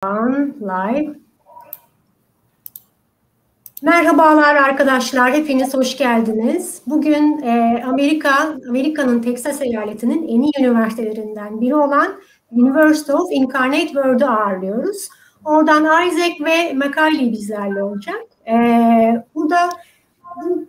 Live. Merhabalar arkadaşlar, hepiniz hoş geldiniz. Bugün Amerika'nın Texas eyaletinin en iyi üniversitelerinden biri olan University of Incarnate Word'u ağırlıyoruz. Oradan Isaac ve Macaulay bizlerle olacak.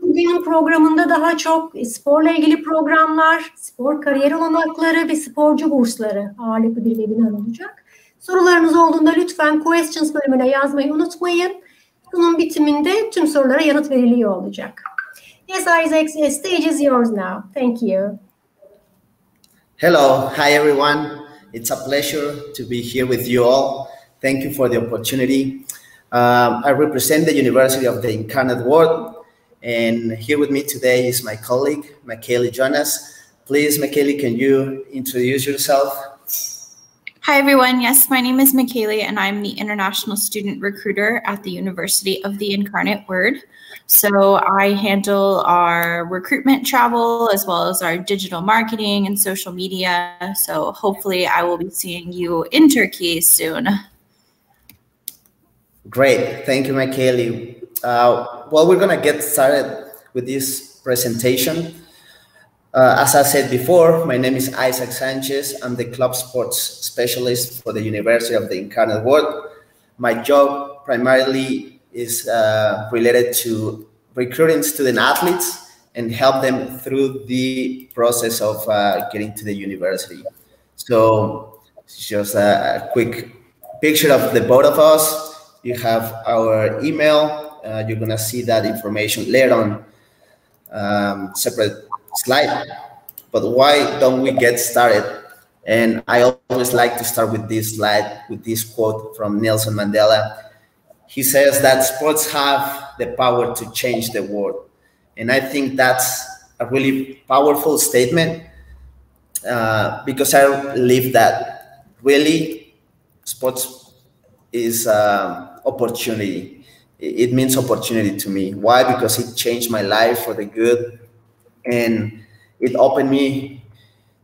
Bugünün programında daha çok sporla ilgili programlar, spor kariyer olanakları ve sporcu bursları ağırlıklı bir webinar olacak. Sorularınız olduğunda lütfen questions bölümüne yazmayı unutmayın. Bunun bitiminde tüm sorulara yanıt veriliyor olacak. Yes, Isaac, the stage is yours now. Thank you. Hello, hi everyone. It's a pleasure to be here with you all. Thank you for the opportunity. I represent the University of the Incarnate Word, and here with me today is my colleague, Macaulay Jonas. Please, Macaulay, can you introduce yourself? Hi, everyone. Yes, my name is Macaulay, and I'm the International Student Recruiter at the University of the Incarnate Word. So I handle our recruitment travel as well as our digital marketing and social media. So hopefully I will be seeing you in Turkey soon. Great. Thank you, Macaulay. Well, we're going to get started with this presentation. As I said before, my name is Isaac Sanchez. I'm the club sports specialist for the University of the Incarnate Word. My job primarily is related to recruiting student athletes and help them through the process of getting to the university. So it's just a quick picture of the both of us. You have our email. You're going to see that information later on separate slide. But why don't we get started? And I always like to start with this slide, with this quote from Nelson Mandela. He says that sports have the power to change the world. And I think that's a really powerful statement because I believe that really sports is opportunity. It means opportunity to me. Why? Because it changed my life for the good. And it opened me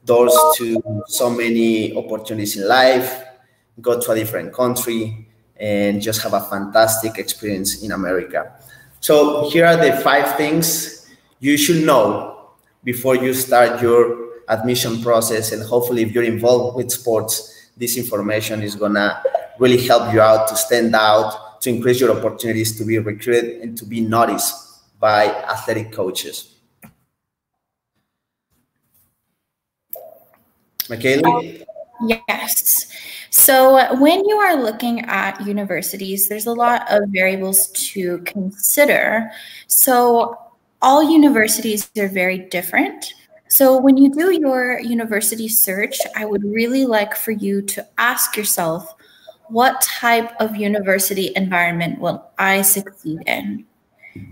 doors to so many opportunities in life, go to a different country, and just have a fantastic experience in America. So here are the 5 things you should know before you start your admission process. And hopefully if you're involved with sports, this information is gonna really help you out to stand out, to increase your opportunities to be recruited and to be noticed by athletic coaches. Macaulay? Yes. So when you are looking at universities, there's a lot of variables to consider. So all universities are very different. So when you do your university search, I would really like for you to ask yourself, what type of university environment will I succeed in?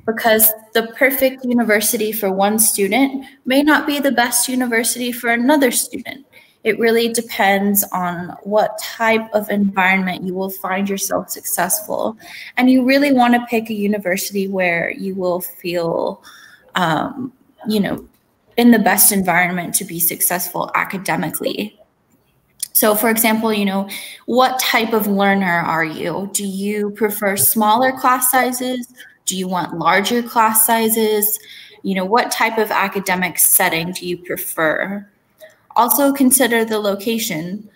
Because the perfect university for one student may not be the best university for another student. It really depends on what type of environment you will find yourself successful. And you really want to pick a university where you will feel, in the best environment to be successful academically. So for example, what type of learner are you? Do you prefer smaller class sizes? Do you want larger class sizes? What type of academic setting do you prefer? Also consider the location.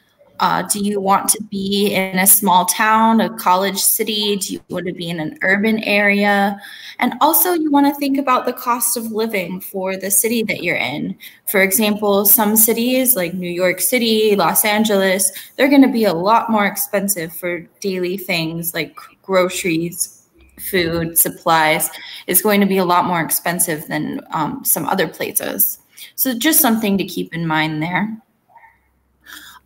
Do you want to be in a small town, a college city? Do you want to be in an urban area? And also you want to think about the cost of living for the city that you're in. For example, some cities like New York City, Los Angeles, they're going to be a lot more expensive for daily things like groceries, food, supplies. Is going to be a lot more expensive than some other places. So just something to keep in mind there.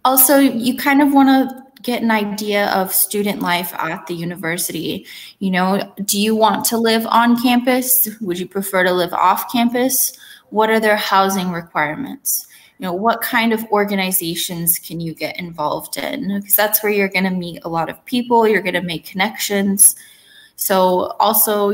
Also, you kind of want to get an idea of student life at the university. Do you want to live on campus? Would you prefer to live off campus? What are their housing requirements? What kind of organizations can you get involved in? Because that's where you're going to meet a lot of people. You're going to make connections. So also,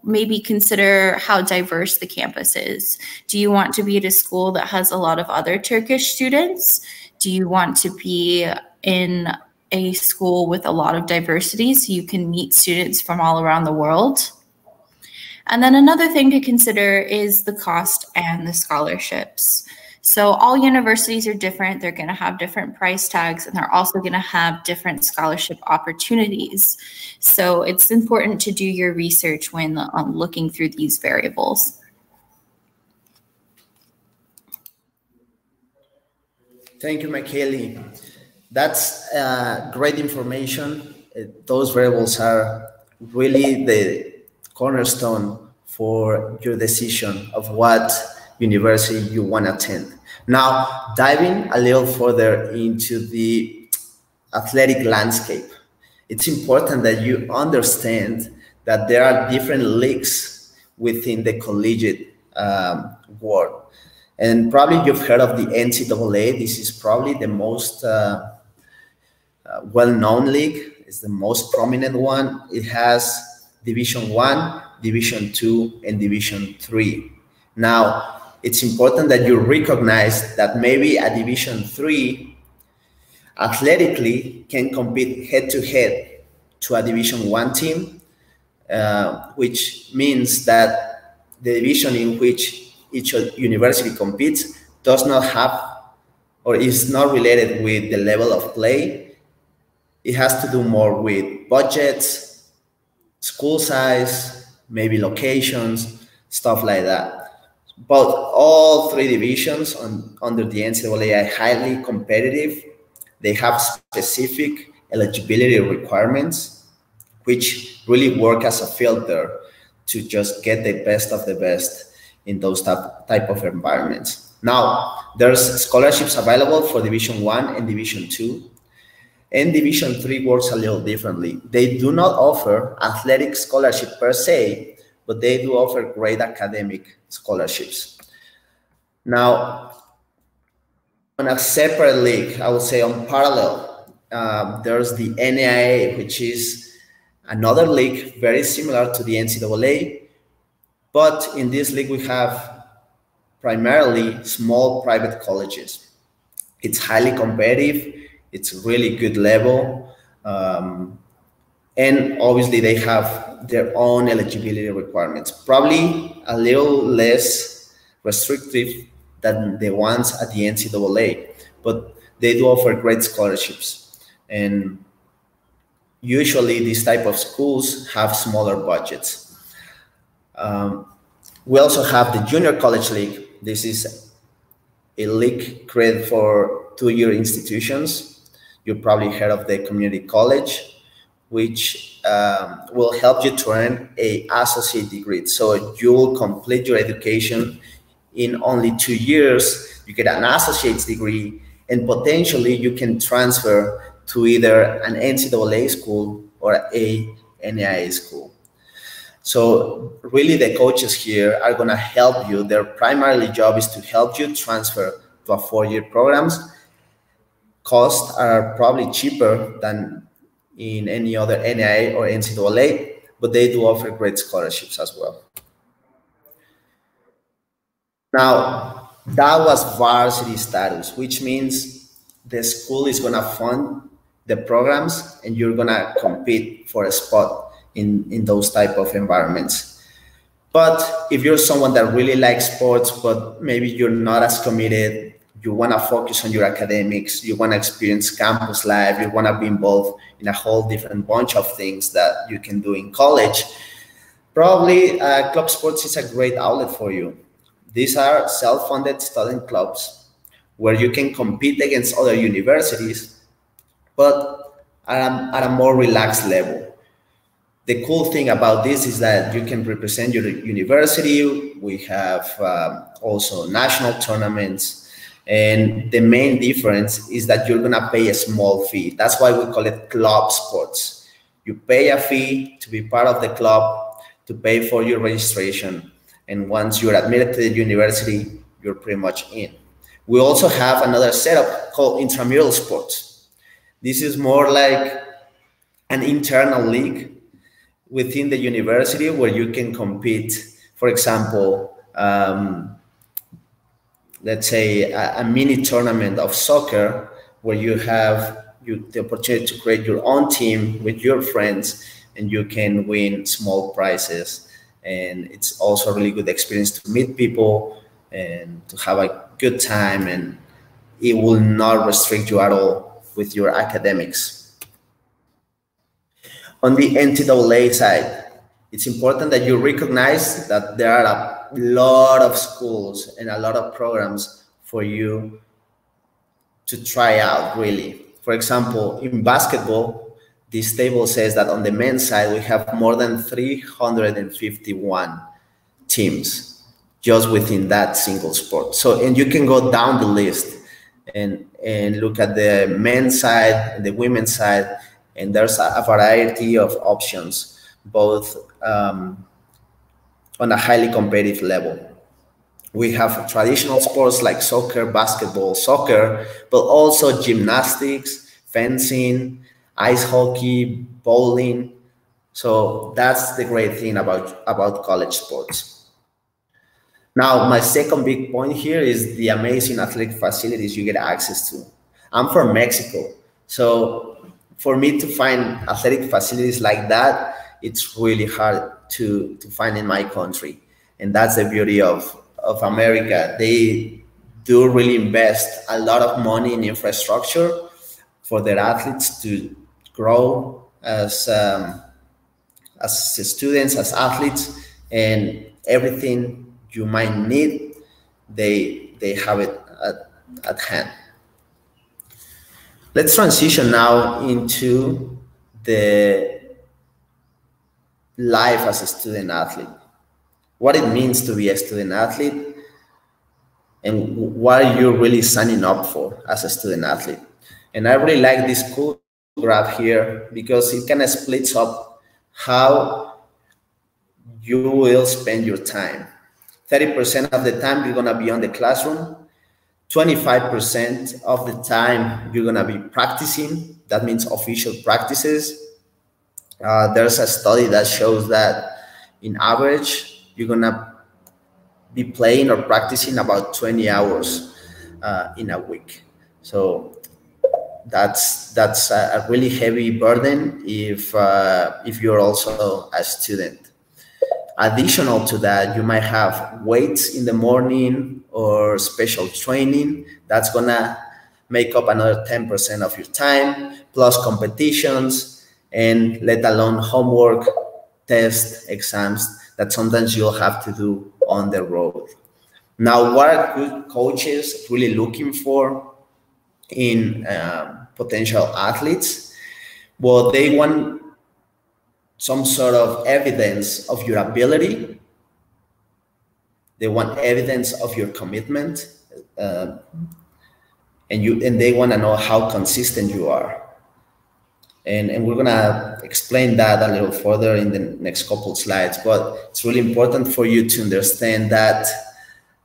maybe consider how diverse the campus is. Do you want to be at a school that has a lot of other Turkish students? Do you want to be in a school with a lot of diversity, so you can meet students from all around the world. And then another thing to consider is the cost and the scholarships. So all universities are different. They're going to have different price tags, and they're also going to have different scholarship opportunities. So it's important to do your research when looking through these variables. Thank you, Michaeli. That's great information. Those variables are really the cornerstone for your decision of what university you want to attend. Now, diving a little further into the athletic landscape, it's important that you understand that there are different leagues within the collegiate world. And probably you've heard of the NCAA. This is probably the most well-known league. It's the most prominent one. It has Division I, Division II, and Division III. Now, it's important that you recognize that maybe a Division III athletically can compete head-to-head to a Division I team, which means that the division in which each university competes does not have or is not related with the level of play. It has to do more with budgets, school size, maybe locations, stuff like that. But all three divisions under the NCAA are highly competitive. They have specific eligibility requirements, which really work as a filter to just get the best of the best in those type of environments. Now, there's scholarships available for Division I and Division II. And Division III works a little differently. They do not offer athletic scholarship per se, but they do offer great academic scholarships. Now, on a separate league, I would say on parallel, there's the NCAA, which is another league very similar to the NCAA, but in this league we have primarily small private colleges. It's highly competitive, it's really good level, and obviously they have their own eligibility requirements, probably a little less restrictive than the ones at the NCAA, but they do offer great scholarships. And usually these type of schools have smaller budgets. We also have the Junior College League. This is a league created for two-year institutions. You probably heard of the community college, which will help you to earn an associate degree. So you will complete your education in only 2 years. You get an associate's degree, and potentially you can transfer to either an NCAA school or a NCAA school. So really the coaches here are going to help you. Their primary job is to help you transfer to a 4-year programs. Costs are probably cheaper than in any other NCAA or NCAA, but they do offer great scholarships as well. Now, that was varsity status, which means the school is going to fund the programs and you're going to compete for a spot in those type of environments. But if you're someone that really likes sports, but maybe you're not as committed, you want to focus on your academics, you want to experience campus life, you want to be involved in a whole different bunch of things that you can do in college, probably club sports is a great outlet for you. These are self-funded student clubs where you can compete against other universities, but at a more relaxed level. The cool thing about this is that you can represent your university. We have also national tournaments. And the main difference is that you're going to pay a small fee. That's why we call it club sports. You pay a fee to be part of the club, to pay for your registration. And once you're admitted to the university, you're pretty much in. We also have another setup called Intramural Sports. This is more like an internal league within the university where you can compete. For example, let's say a mini tournament of soccer where you have the opportunity to create your own team with your friends, and you can win small prizes. And it's also a really good experience to meet people and to have a good time, and it will not restrict you at all with your academics. On the NCAA side, it's important that you recognize that there are a lot of schools and a lot of programs for you to try out, really. For example, in basketball, this table says that on the men's side, we have more than 351 teams just within that single sport. So, and you can go down the list and look at the men's side and the women's side, and there's a variety of options, both on a highly competitive level. We have traditional sports like soccer, basketball, soccer, but also gymnastics, fencing, ice hockey, bowling. So that's the great thing about college sports. Now, my second big point here is the amazing athletic facilities you get access to. I'm from Mexico, so for me to find athletic facilities like that, it's really hard to find in my country. And that's the beauty of America. They do really invest a lot of money in infrastructure for their athletes to grow as students, as athletes, and everything you might need, they have it at hand. Let's transition now into the life as a student athlete. What it means to be a student athlete, and what you're really signing up for as a student athlete. And I really like this cool graph here because it kind of splits up how you will spend your time. 30% of the time you're going to be on the classroom. 25% of the time you're going to be practicing. That means official practices. There's a study that shows that in average, you're going to be playing or practicing about 20 hours in a week. So that's a really heavy burden if you're also a student. Additional to that, you might have weights in the morning or special training. That's gonna make up another 10% of your time, plus competitions, and let alone homework, tests, exams that sometimes you'll have to do on the road. Now, what are good coaches really looking for in potential athletes? Well, they want some sort of evidence of your ability. They want evidence of your commitment, and they want to know how consistent you are. And we're gonna explain that a little further in the next couple slides. But it's really important for you to understand that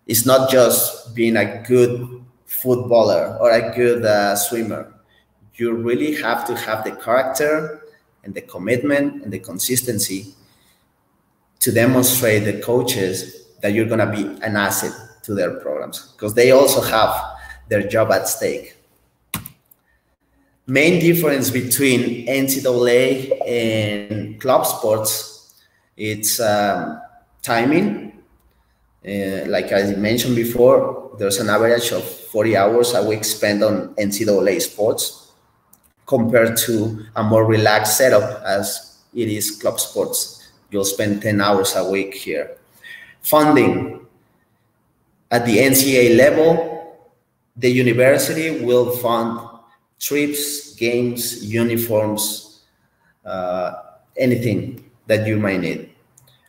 it's not just being a good footballer or a good swimmer. You really have to have the character and the commitment and the consistency to demonstrate the coaches that you're going to be an asset to their programs, because they also have their job at stake. Main difference between NCAA and club sports, it's timing. Like I mentioned before, there's an average of 40 hours a week spent on NCAA sports, compared to a more relaxed setup as it is club sports. You'll spend 10 hours a week here. Funding. At the NCAA level, the university will fund trips, games, uniforms, anything that you might need.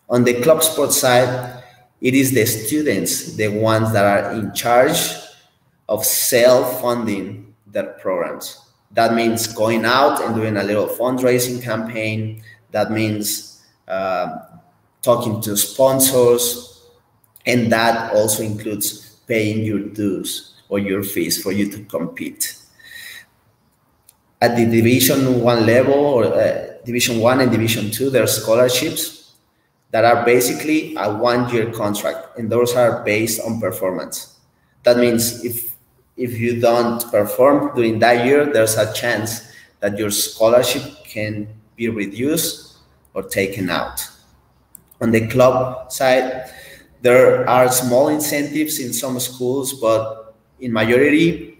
On the club sports side, it is the students, the ones that are in charge of self-funding their programs. That means going out and doing a little fundraising campaign. That means talking to sponsors. And that also includes paying your dues or your fees for you to compete. At the Division I level, or Division I and Division II, there are scholarships that are basically a one-year contract. And those are based on performance. That means if if you don't perform during that year, there's a chance that your scholarship can be reduced or taken out. On the club side, there are small incentives in some schools, but in majority,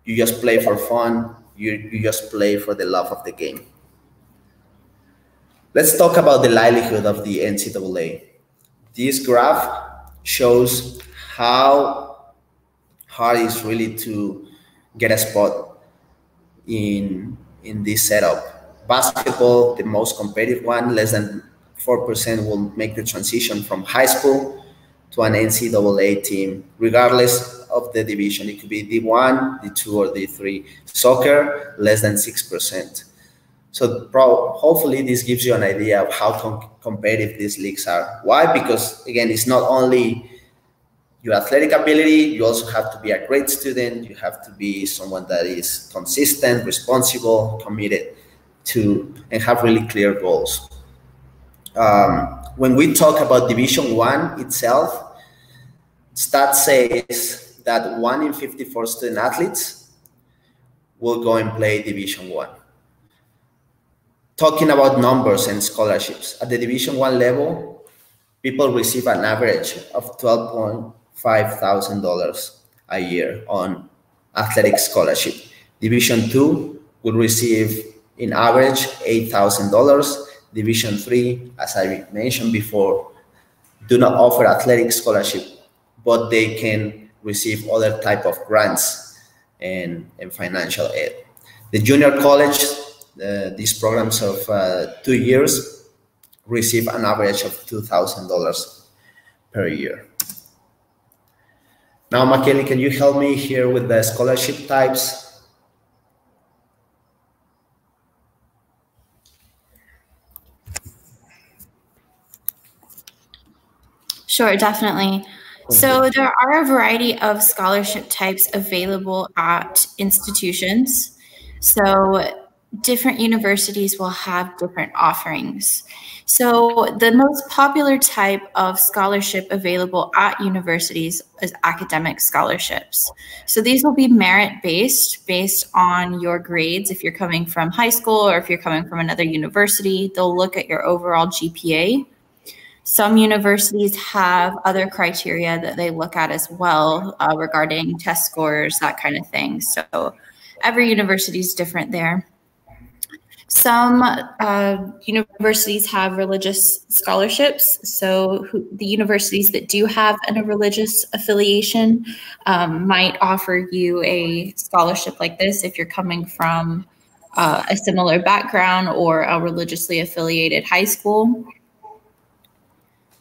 you just play for fun. You just play for the love of the game. Let's talk about the livelihood of the NCAA. This graph shows how hard it is really to get a spot in this setup. Basketball, the most competitive one, less than 4% will make the transition from high school to an NCAA team, regardless of the division. It could be D1, D2, or D3. Soccer, less than 6%. So hopefully this gives you an idea of how competitive these leagues are. Why? Because again, it's not only your athletic ability, you also have to be a great student. You have to be someone that is consistent, responsible, committed to, and have really clear goals. When we talk about Division I itself, stats says that 1 in 54 student athletes will go and play Division I. Talking about numbers and scholarships, at the Division I level, people receive an average of $12,500 a year on athletic scholarship. Division II will receive, in average, $8,000. Division III, as I mentioned before, do not offer athletic scholarship, but they can receive other type of grants and financial aid. The junior college, these programs of 2 years, receive an average of $2,000 per year. Now, Makeli, can you help me here with the scholarship types? Sure, definitely. So there are a variety of scholarship types available at institutions. So different universities will have different offerings. So the most popular type of scholarship available at universities is academic scholarships. So these will be merit-based, based on your grades. If you're coming from high school or if you're coming from another university, they'll look at your overall GPA. Some universities have other criteria that they look at as well regarding test scores, that kind of thing. So every university is different there. Some universities have religious scholarships. So the universities that do have a religious affiliation might offer you a scholarship like this if you're coming from a similar background or a religiously affiliated high school.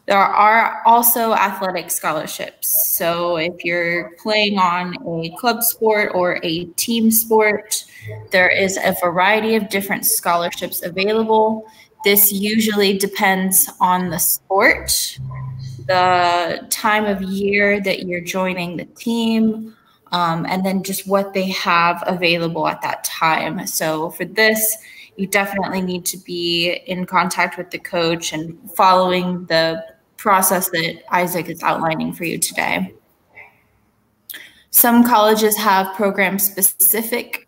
There are also athletic scholarships. So if you're playing on a club sport or a team sport, there is a variety of different scholarships available. This usually depends on the sport, the time of year that you're joining the team, and then just what they have available at that time. So for this, you definitely need to be in contact with the coach and following the process that Isaac is outlining for you today. Some colleges have program-specific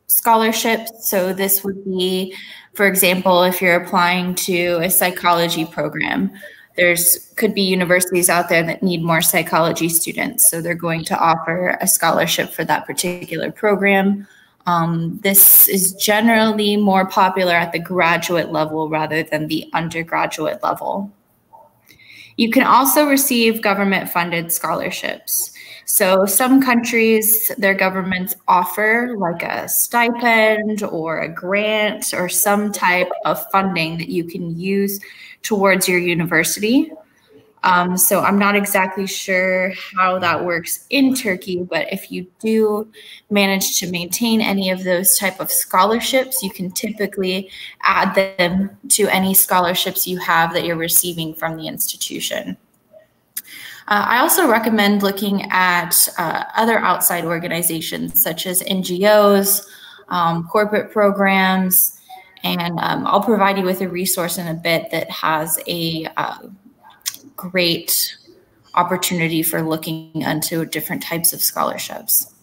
scholarships. So this would be, for example, if you're applying to a psychology program, could be universities out there that need more psychology students. So they're going to offer a scholarship for that particular program. This is generally more popular at the graduate level rather than the undergraduate level. You can also receive government-funded scholarships. So some countries, their governments offer like a stipend or a grant or some type of funding that you can use towards your university. So I'm not exactly sure how that works in Turkey, but if you do manage to maintain any of those type of scholarships, you can typically add them to any scholarships you have that you're receiving from the institution. I also recommend looking at other outside organizations such as NGOs, corporate programs, and I'll provide you with a resource in a bit that has a great opportunity for looking into different types of scholarships.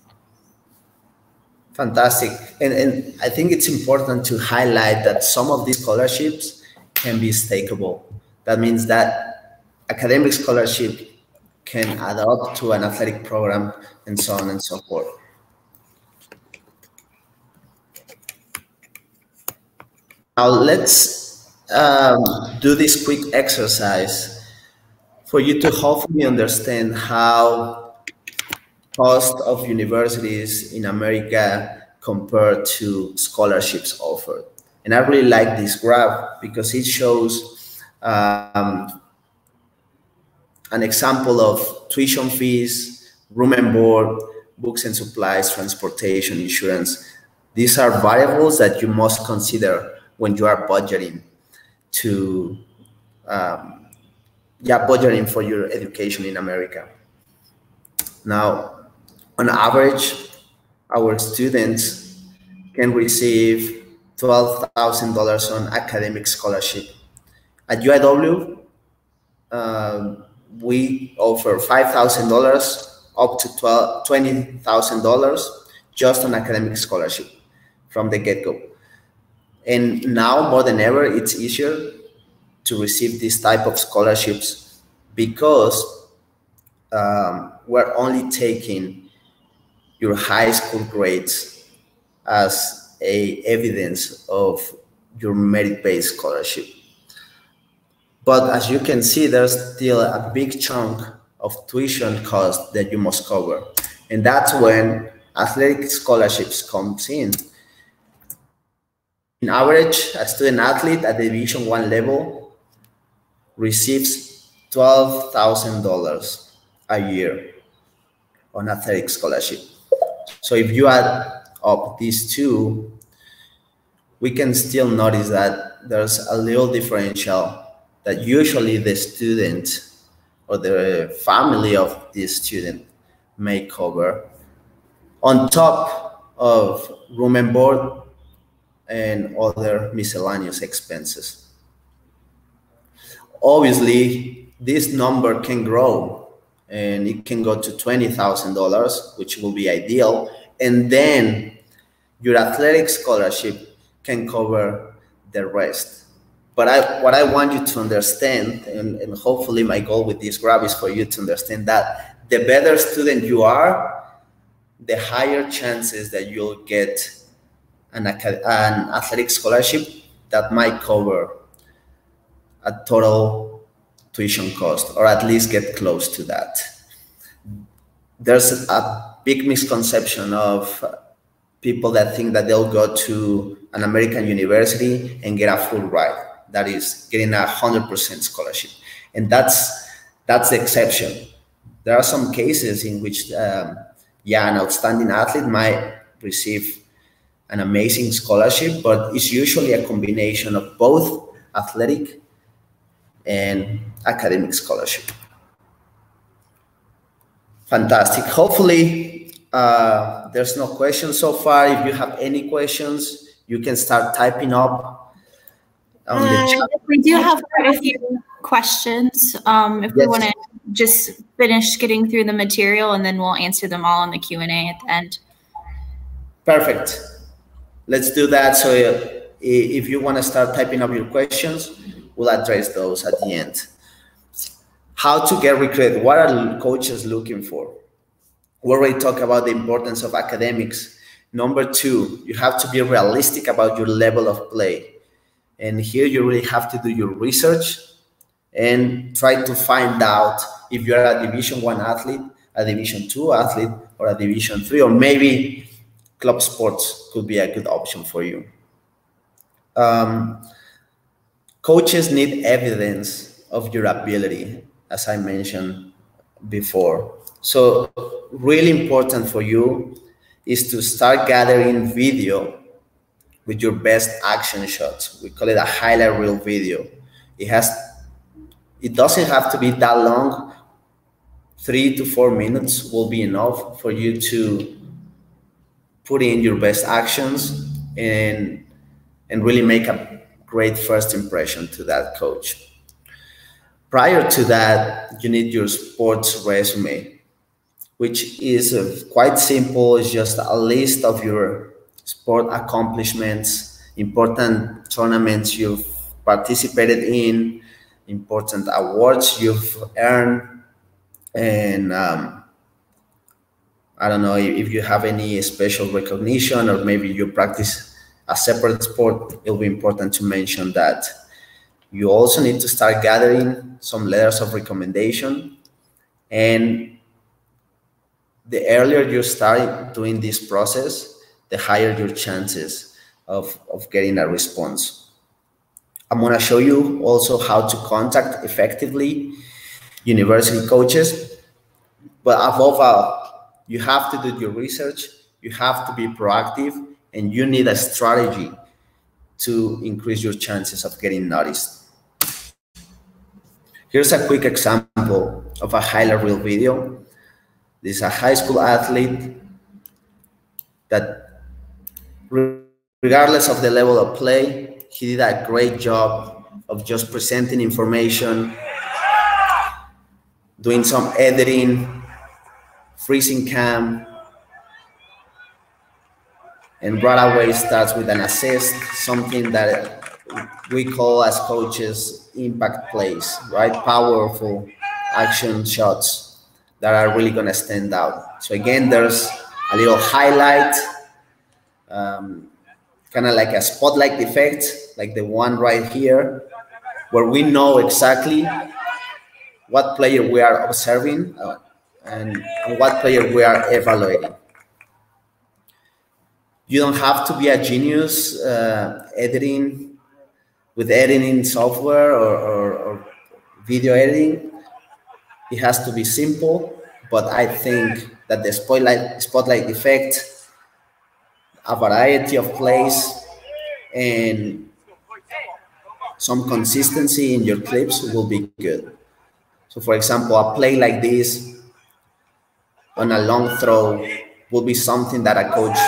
Fantastic. And I think it's important to highlight that some of these scholarships can be stakeable. That means that academic scholarship can add up to an athletic program and so on and so forth. Now let's do this quick exercise for you to hopefully understand how cost of universities in America compared to scholarships offered. And I really like this graph because it shows an example of tuition fees, room and board, books and supplies, transportation, insurance. These are variables that you must consider when you are budgeting to budgeting for your education in America. Now, on average, our students can receive $12,000 on academic scholarship. At UIW, we offer $5,000 up to $20,000 just on academic scholarship from the get-go. And now more than ever, it's easier to receive this type of scholarships because we're only taking your high school grades as a evidence of your merit-based scholarship. But as you can see, there's still a big chunk of tuition cost that you must cover. And that's when athletic scholarships comes in. In average, a student athlete at the Division I level receives $12,000 a year on athletic scholarship. So if you add up these two, we can still notice that there's a little differential that usually the student or the family of this student may cover on top of room and board and other miscellaneous expenses. Obviously, this number can grow and it can go to $20,000, which will be ideal. And then your athletic scholarship can cover the rest. But what I want you to understand, and hopefully my goal with this graph is for you to understand that the better student you are, the higher chances that you'll get an athletic scholarship that might cover a total tuition cost, or at least get close to that. There's a big misconception of people that think that they'll go to an American university and get a full ride. That is getting 100% scholarship. And that's the exception. There are some cases in which, an outstanding athlete might receive an amazing scholarship, but it's usually a combination of both athletic and academic scholarship. Fantastic. Hopefully, there's no questions so far. If you have any questions, you can start typing up on the chat. We do have quite a few questions. If we want to just finish getting through the material, and then we'll answer them all in the Q&A at the end. Perfect. Let's do that. So if you want to start typing up your questions, we'll address those at the end. How to get recruited? What are coaches looking for? We already talked about the importance of academics. Number two, you have to be realistic about your level of play. And here you really have to do your research and try to find out if you're a Division I athlete, a Division II athlete, or a Division III, or maybe club sports could be a good option for you. Coaches need evidence of your ability, as I mentioned before. So really important for you is to start gathering video with your best action shots. We call it a highlight reel video. It doesn't have to be that long. 3 to 4 minutes will be enough for you to put in your best actions and really make a great first impression to that coach. Prior to that, you need your sports resume, which is quite simple. It's just a list of your sport accomplishments, important tournaments you've participated in, important awards you've earned, and I don't know if you have any special recognition, or maybe you practice a separate sport. It'll be important to mention that. You also need to start gathering some letters of recommendation, and the earlier you start doing this process, the higher your chances of getting a response. I'm going to show you also how to contact effectively university coaches, but above all, you have to do your research, you have to be proactive, and you need a strategy to increase your chances of getting noticed. Here's a quick example of a highlight reel video. This is a high school athlete that, regardless of the level of play, he did a great job of just presenting information, doing some editing, freezing cam, and right away starts with an assist, something that we call as coaches impact plays, right? Powerful action shots that are really going to stand out. So again, there's a little highlight, kind of like a spotlight effect, like the one right here, where we know exactly what player we are observing and what player we are evaluating. You don't have to be a genius with editing software or video editing. It has to be simple, but I think that the spotlight effect, a variety of plays, and some consistency in your clips will be good. So for example, a play like this on a long throw will be something that a coach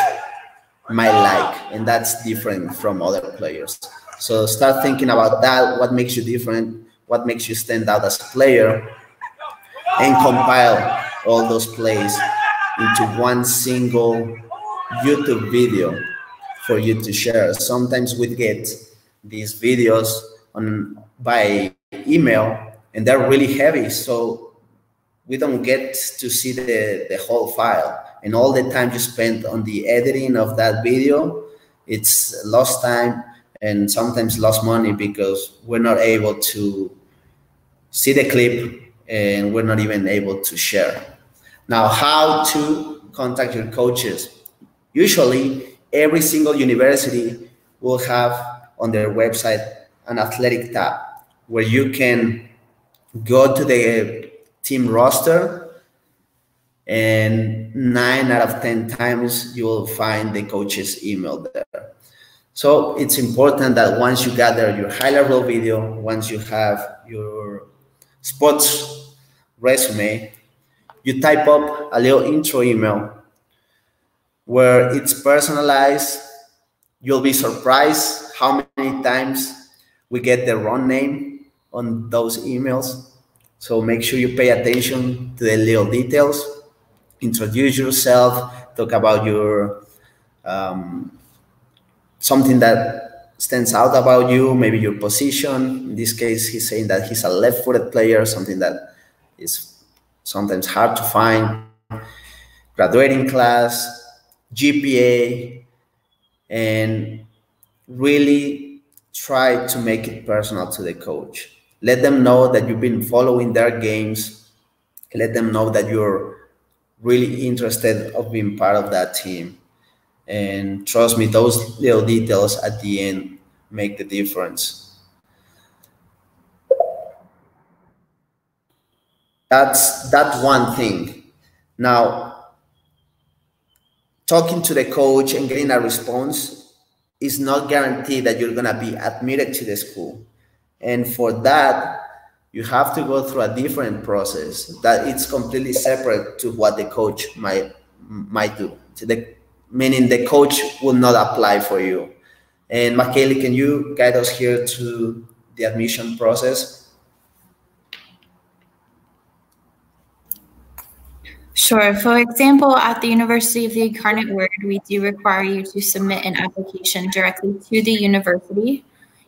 might like, and that's different from other players. So start thinking about that, what makes you different, what makes you stand out as a player, and compile all those plays into one single YouTube video for you to share. Sometimes we get these videos by email, and they're really heavy, so we don't get to see the whole file. And all the time you spend on the editing of that video, it's lost time and sometimes lost money, because we're not able to see the clip and we're not even able to share. Now, how to contact your coaches? Usually, every single university will have on their website an athletic tab where you can go to the team roster, and 9 out of 10 times you will find the coach's email there. So it's important that once you gather your highlight reel video, once you have your sports resume, you type up a little intro email where it's personalized. You'll be surprised how many times we get the wrong name on those emails. So make sure you pay attention to the little details. Introduce yourself, talk about your something that stands out about you, maybe your position. In this case, he's saying that he's a left-footed player, something that is sometimes hard to find. Graduating class, GPA, and really try to make it personal to the coach. Let them know that you've been following their games. Let them know that you're really interested of being part of that team. And trust me, those little details at the end make the difference. That's one thing. Now, talking to the coach and getting a response is not guaranteed that you're gonna be admitted to the school. And for that, you have to go through a different process that it's completely separate to what the coach might do. Meaning the coach will not apply for you. And Michaeli, can you guide us here to the admission process? Sure. For example, at the University of the Incarnate Word, we do require you to submit an application directly to the university.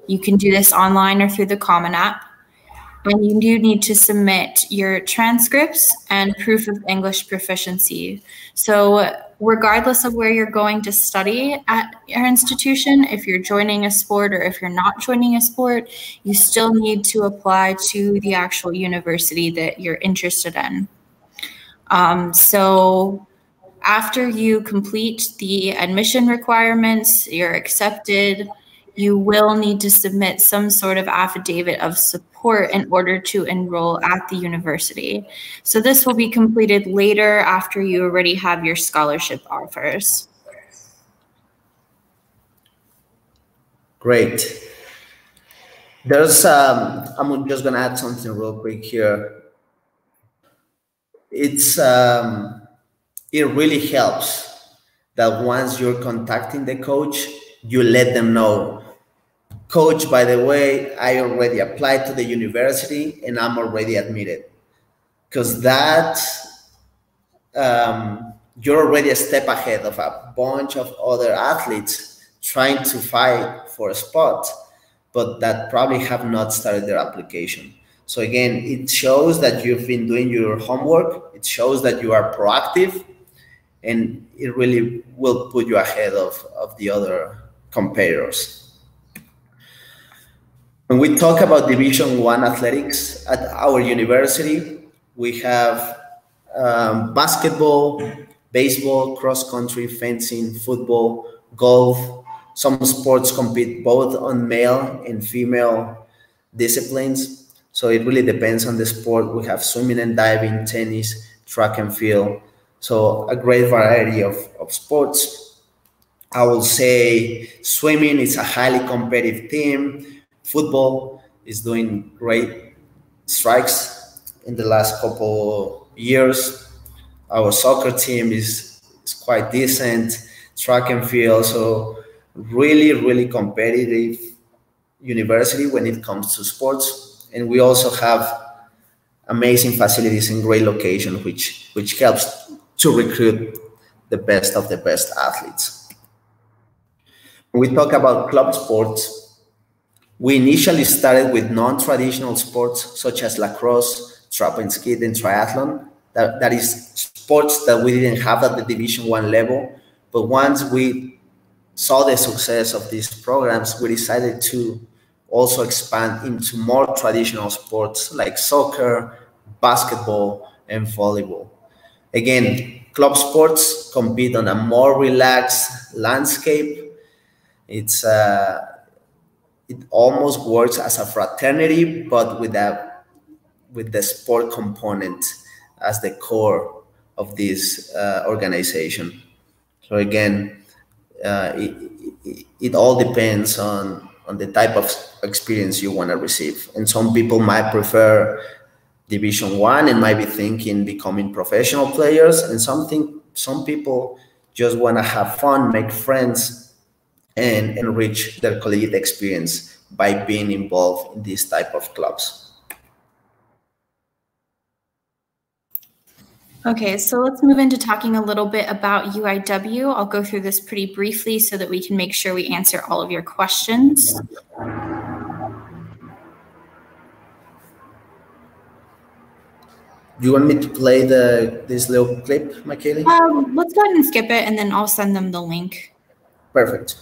You can do this online or through the Common App. And you do need to submit your transcripts and proof of English proficiency. So regardless of where you're going to study at your institution, if you're joining a sport or if you're not joining a sport, you still need to apply to the actual university that you're interested in. So after you complete the admission requirements, you're accepted, you will need to submit some sort of affidavit of support in order to enroll at the university. So this will be completed later after you already have your scholarship offers. Great. There's, I'm just gonna add something real quick here. It's, it really helps that once you're contacting the coach, you let them know, coach, by the way, I already applied to the university and I'm already admitted. Because that, you're already a step ahead of a bunch of other athletes trying to fight for a spot, but that probably have not started their application. So again, it shows that you've been doing your homework. It shows that you are proactive, and it really will put you ahead of the other competitors. When we talk about Division I athletics at our university, we have basketball, baseball, cross-country, fencing, football, golf. Some sports compete both on male and female disciplines. So it really depends on the sport. We have swimming and diving, tennis, track and field. So a great variety of sports. I will say swimming is a highly competitive team. Football is doing great strikes in the last couple years. Our soccer team is quite decent. Track and field, so really, really competitive university when it comes to sports. And we also have amazing facilities in great location, which helps to recruit the best of the best athletes. When we talk about club sports, we initially started with non-traditional sports such as lacrosse, trap and skid, and triathlon. That is sports that we didn't have at the Division I level. But once we saw the success of these programs, we decided to also expand into more traditional sports like soccer, basketball, and volleyball. Again, club sports compete on a more relaxed landscape. It almost works as a fraternity, but with the sport component as the core of this organization. So again, it all depends on the type of experience you want to receive. And some people might prefer Division I and might be thinking becoming professional players. And some people just want to have fun, make friends, and enrich their collegiate experience by being involved in these type of clubs. Okay, so let's move into talking a little bit about UIW. I'll go through this pretty briefly so that we can make sure we answer all of your questions. Do you want me to play this little clip, Michaela? Let's go ahead and skip it, and then I'll send them the link. Perfect.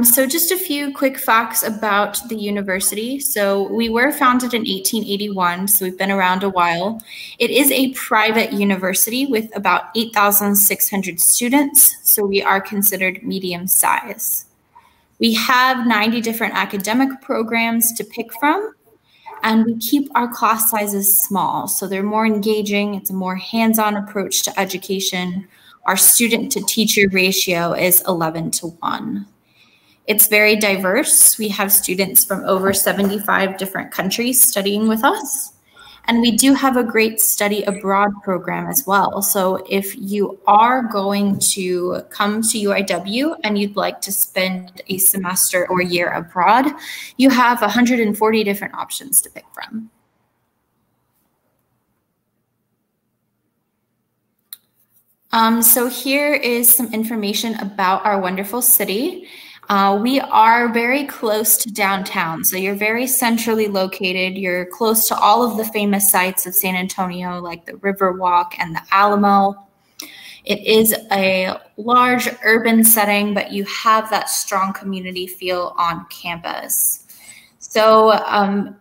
So just a few quick facts about the university. So we were founded in 1881, so we've been around a while. It is a private university with about 8,600 students, so we are considered medium size. We have 90 different academic programs to pick from, and we keep our class sizes small, so they're more engaging. It's a more hands-on approach to education. Our student-to-teacher ratio is 11:1. It's very diverse. We have students from over 75 different countries studying with us. And we do have a great study abroad program as well. So if you are going to come to UIW and you'd like to spend a semester or year abroad, you have 140 different options to pick from. So here is some information about our wonderful city. We are very close to downtown, so you're very centrally located. You're close to all of the famous sites of San Antonio, like the Riverwalk and the Alamo. It is a large urban setting, but you have that strong community feel on campus. So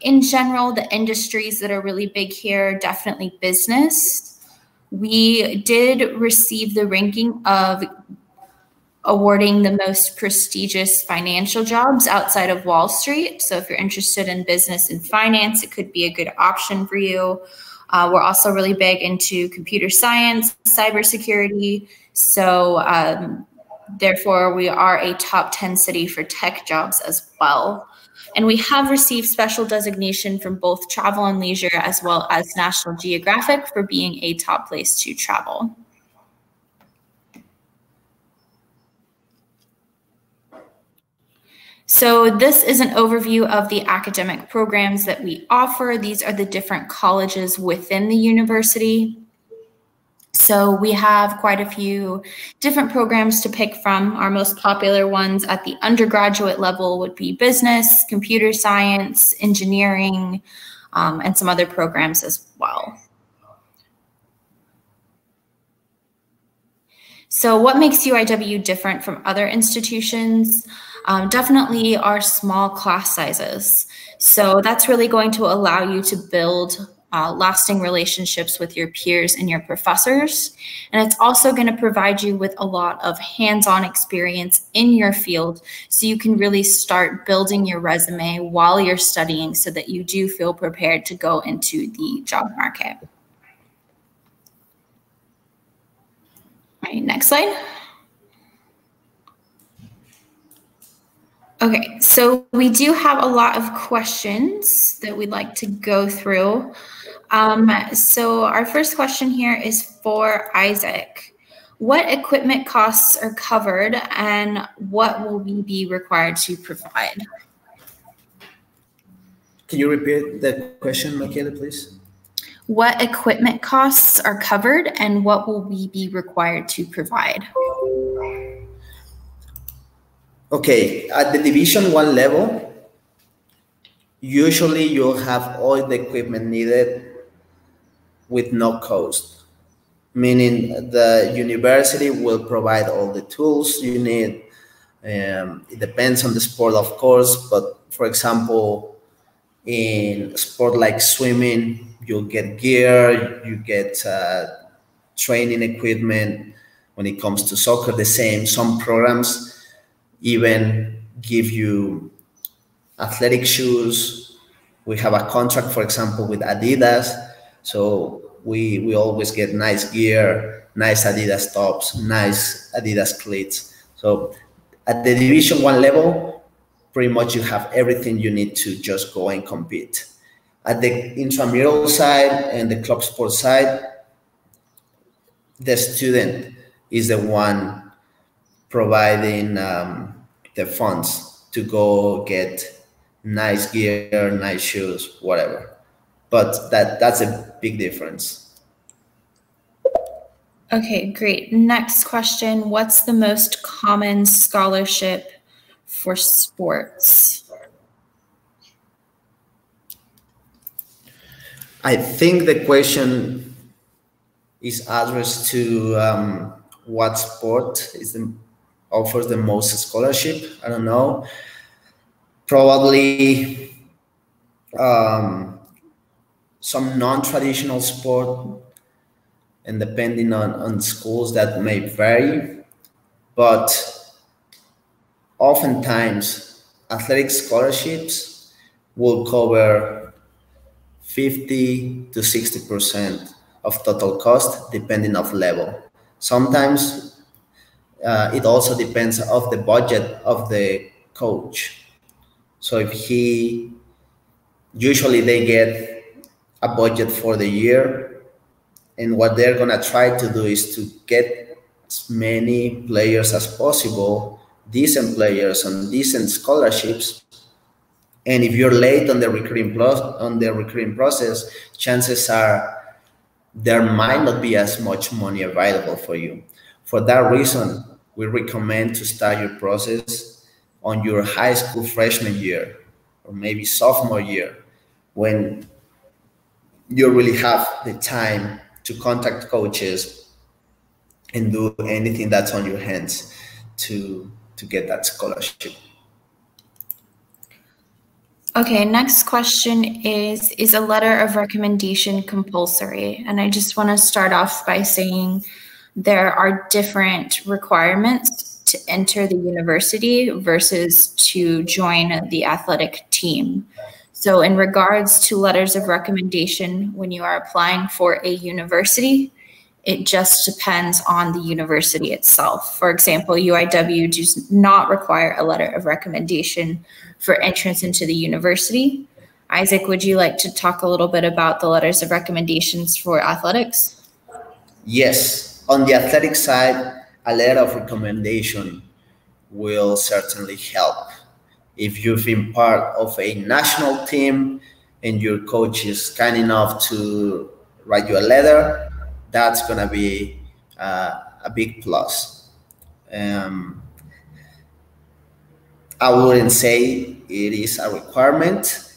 in general, the industries that are really big here, definitely business. We did receive the ranking of awarding the most prestigious financial jobs outside of Wall Street. So if you're interested in business and finance, it could be a good option for you. We're also really big into computer science, cybersecurity. So therefore, we are a top 10 city for tech jobs as well. And we have received special designation from both Travel and Leisure as well as National Geographic for being a top place to travel. So this is an overview of the academic programs that we offer. These are the different colleges within the university. So we have quite a few different programs to pick from. Our most popular ones at the undergraduate level would be business, computer science, engineering, and some other programs as well. So what makes UIW different from other institutions? Definitely our small class sizes. So that's really going to allow you to build lasting relationships with your peers and your professors. And it's also going to provide you with a lot of hands-on experience in your field so you can really start building your resume while you're studying so that you do feel prepared to go into the job market. All right, next slide. Okay, so we do have a lot of questions that we'd like to go through. So our first question here is for Isaac. What equipment costs are covered and what will we be required to provide? Can you repeat the question, Michaela, please? What equipment costs are covered and what will we be required to provide? Okay, at the Division I level, usually you'll have all the equipment needed with no cost, meaning the university will provide all the tools you need. It depends on the sport, of course, but for example, in sport like swimming, you'll get gear, you get training equipment. When it comes to soccer, the same. Some programs even give you athletic shoes. We have a contract, for example, with Adidas. So we always get nice gear, nice Adidas tops, nice Adidas cleats. So at the Division I level, pretty much you have everything you need to just go and compete. At the intramural side and the club sports side, the student is the one providing the funds to go get nice gear, nice shoes, whatever. But that's a big difference. Okay, great. Next question. What's the most common scholarship for sports? I think the question is addressed to what sport offers the most scholarship. I don't know. Probably some non-traditional sport, and depending on schools that may vary, but oftentimes athletic scholarships will cover 50 to 60% of total cost, depending on level. Sometimes it also depends of the budget of the coach. So if usually they get a budget for the year, and what they're gonna try to do is to get as many players as possible, decent players on decent scholarships. And if you're late on the recruiting process, chances are there might not be as much money available for you. For that reason, we recommend to start your process on your high school freshman year or maybe sophomore year, when you really have the time to contact coaches and do anything that's on your hands to get that scholarship. Okay, next question is a letter of recommendation compulsory? And I just want to start off by saying there are different requirements to enter the university versus to join the athletic team. So in regards to letters of recommendation, when you are applying for a university, it just depends on the university itself. For example, UIW does not require a letter of recommendation for entrance into the university. Isaac, would you like to talk a little bit about the letters of recommendations for athletics? Yes, on the athletic side, a letter of recommendation will certainly help. If you've been part of a national team and your coach is kind enough to write you a letter, that's going to be a big plus. I wouldn't say it is a requirement,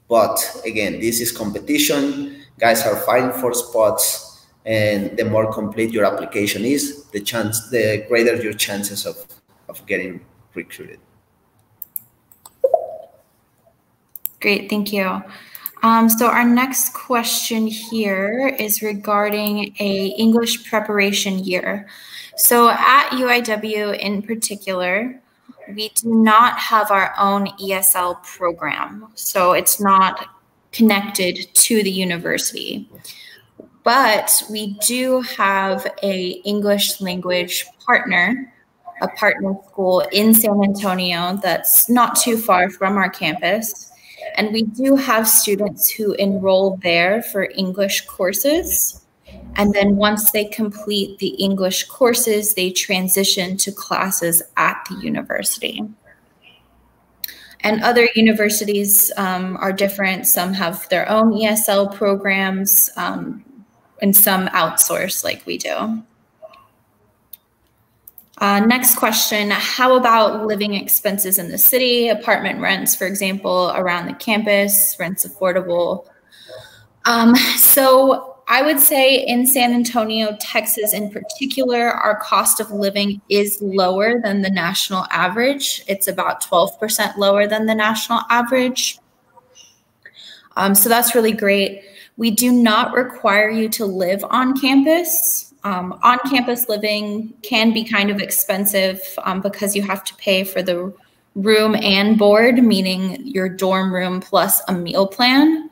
but again, this is competition. Guys are fighting for spots, and the more complete your application is, the greater your chances of getting recruited. Great, thank you. So our next question here is regarding a English preparation year. So at UIW in particular, we do not have our own ESL program. So it's not connected to the university. But we do have a English language partner, a partner school in San Antonio that's not too far from our campus. And we do have students who enroll there for English courses. And then once they complete the English courses, they transition to classes at the university. And other universities are different. Some have their own ESL programs, and some outsource like we do. Next question, how about living expenses in the city? Apartment rents, for example, around the campus, rent's affordable. So I would say in San Antonio, Texas in particular, our cost of living is lower than the national average. It's about 12% lower than the national average. So that's really great. We do not require you to live on campus. On-campus living can be kind of expensive because you have to pay for the room and board, meaning your dorm room plus a meal plan.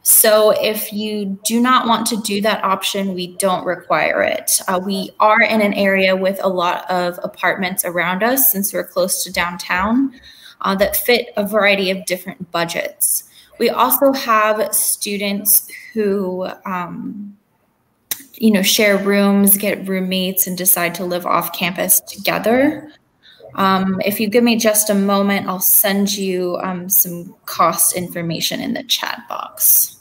So if you do not want to do that option, we don't require it. We are in an area with a lot of apartments around us, since we're close to downtown, that fit a variety of different budgets. We also have students who share rooms, get roommates, and decide to live off campus together. If you give me just a moment, I'll send you some cost information in the chat box.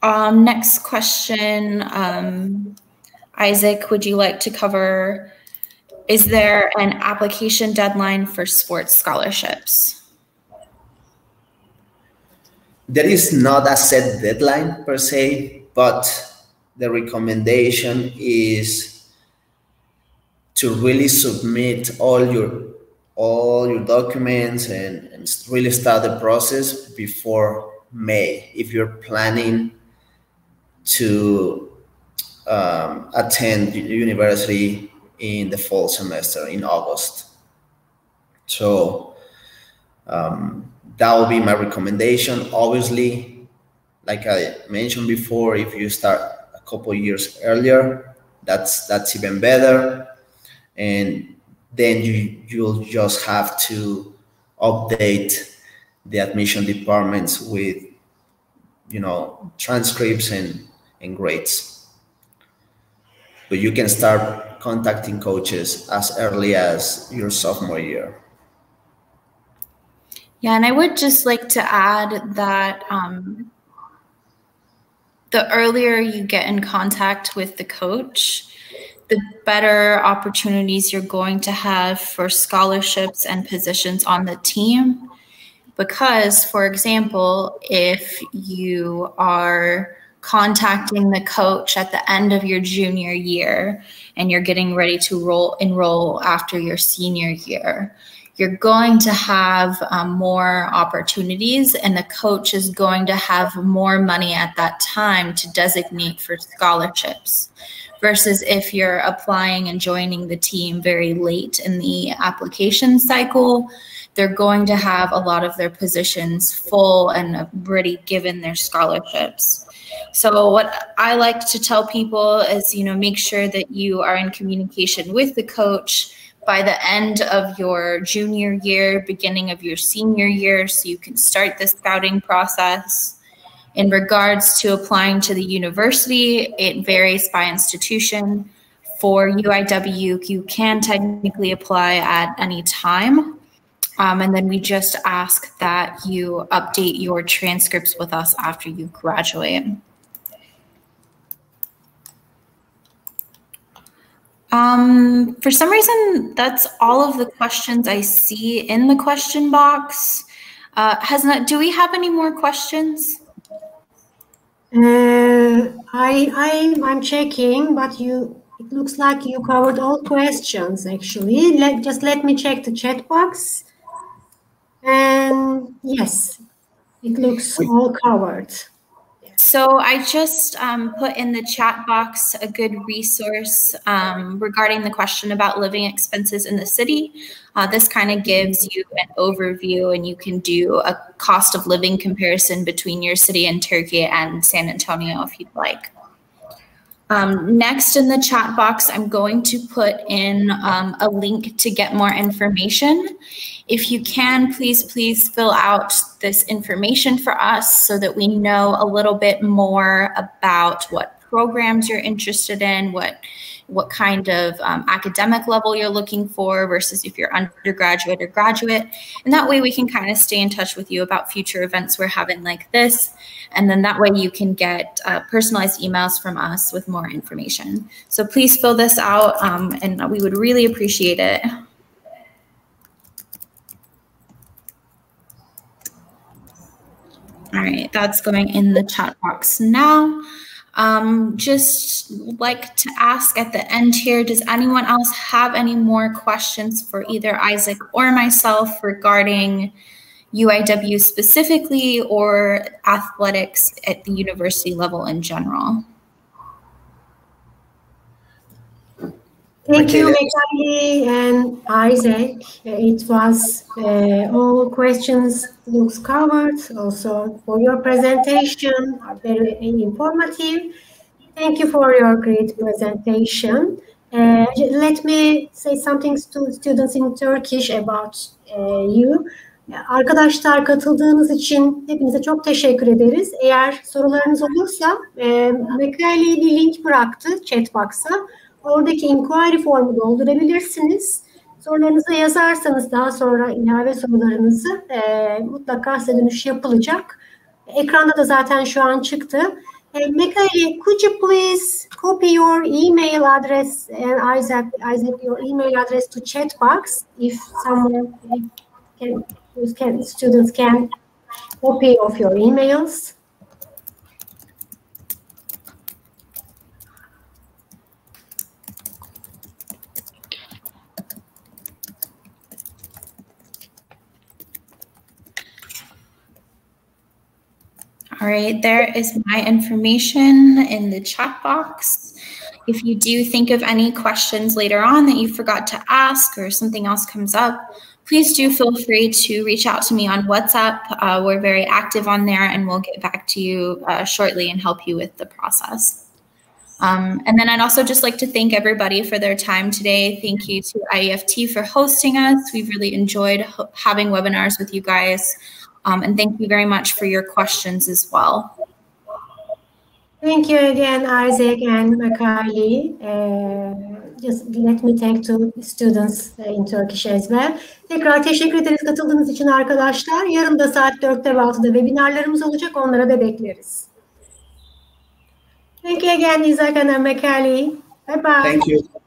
Next question, Isaac, would you like to cover, is there an application deadline for sports scholarships? There is not a set deadline per se, but the recommendation is to really submit all your documents and really start the process before May if you're planning to attend university in the fall semester in August. So that will be my recommendation. Obviously, like I mentioned before, if you start a couple years earlier, that's even better. And then you'll just have to update the admission departments with, transcripts and grades. But you can start contacting coaches as early as your sophomore year. Yeah, and I would just like to add that the earlier you get in contact with the coach, the better opportunities you're going to have for scholarships and positions on the team. Because, for example, if you are contacting the coach at the end of your junior year and you're getting ready to enroll after your senior year, you're going to have more opportunities, and the coach is going to have more money at that time to designate for scholarships. Versus if you're applying and joining the team very late in the application cycle, they're going to have a lot of their positions full and already given their scholarships. So what I like to tell people is, make sure that you are in communication with the coach by the end of your junior year, beginning of your senior year, so you can start the scouting process. In regards to applying to the university, it varies by institution. For UIW, you can technically apply at any time. And then we just ask that you update your transcripts with us after you graduate. For some reason, that's all of the questions I see in the question box. Do we have any more questions? I'm checking, but it looks like you covered all questions, actually. Let me check the chat box. And yes, it looks all covered. So I just put in the chat box a good resource regarding the question about living expenses in the city. This kind of gives you an overview, and you can do a cost of living comparison between your city in Turkey and San Antonio if you'd like. Next in the chat box, I'm going to put in a link to get more information. If you can, please fill out this information for us so that we know a little bit more about what programs you're interested in, what kind of academic level you're looking for versus if you're undergraduate or graduate. And that way we can kind of stay in touch with you about future events we're having like this. And then that way you can get personalized emails from us with more information. So please fill this out and we would really appreciate it. All right, that's going in the chat box now. Just like to ask at the end here, does anyone else have any more questions for either Isaac or myself regarding UIW specifically or athletics at the university level in general? Thank you, Mekali and Isaac. It was all questions looks covered. Also for your presentation, very informative. Thank you for your great presentation. Let me say something to students in Turkish about you. Arkadaşlar, katıldığınız için hepinize çok teşekkür ederiz. Eğer sorularınız olursa Mekali bir link bıraktı chat box'a. Oradaki inquiry formu doldurabilirsiniz. Sorularınızı yazarsanız daha sonra ilave sorularınızı mutlaka size dönüş yapılacak. Ekranda da zaten şu an çıktı. Mekali, could you please copy your email address and Isaac your email address to chat box if someone students can copy of your emails. All right, there is my information in the chat box. If you do think of any questions later on that you forgot to ask or something else comes up, please do feel free to reach out to me on WhatsApp. We're very active on there and we'll get back to you shortly and help you with the process. And then I'd also just like to thank everybody for their time today. Thank you to IEFT for hosting us. We've really enjoyed having webinars with you guys. And thank you very much for your questions as well. Thank you again, Isaac and Mekali. just let me thank to students in Turkish as well. Tekrar teşekkür ederiz katıldığınız için arkadaşlar. Yarın da saat 4'te ve 6'da webinarlarımız olacak. Onlara da bekleriz. Thank you again, Isaac and Mekali. Bye bye. Thank you.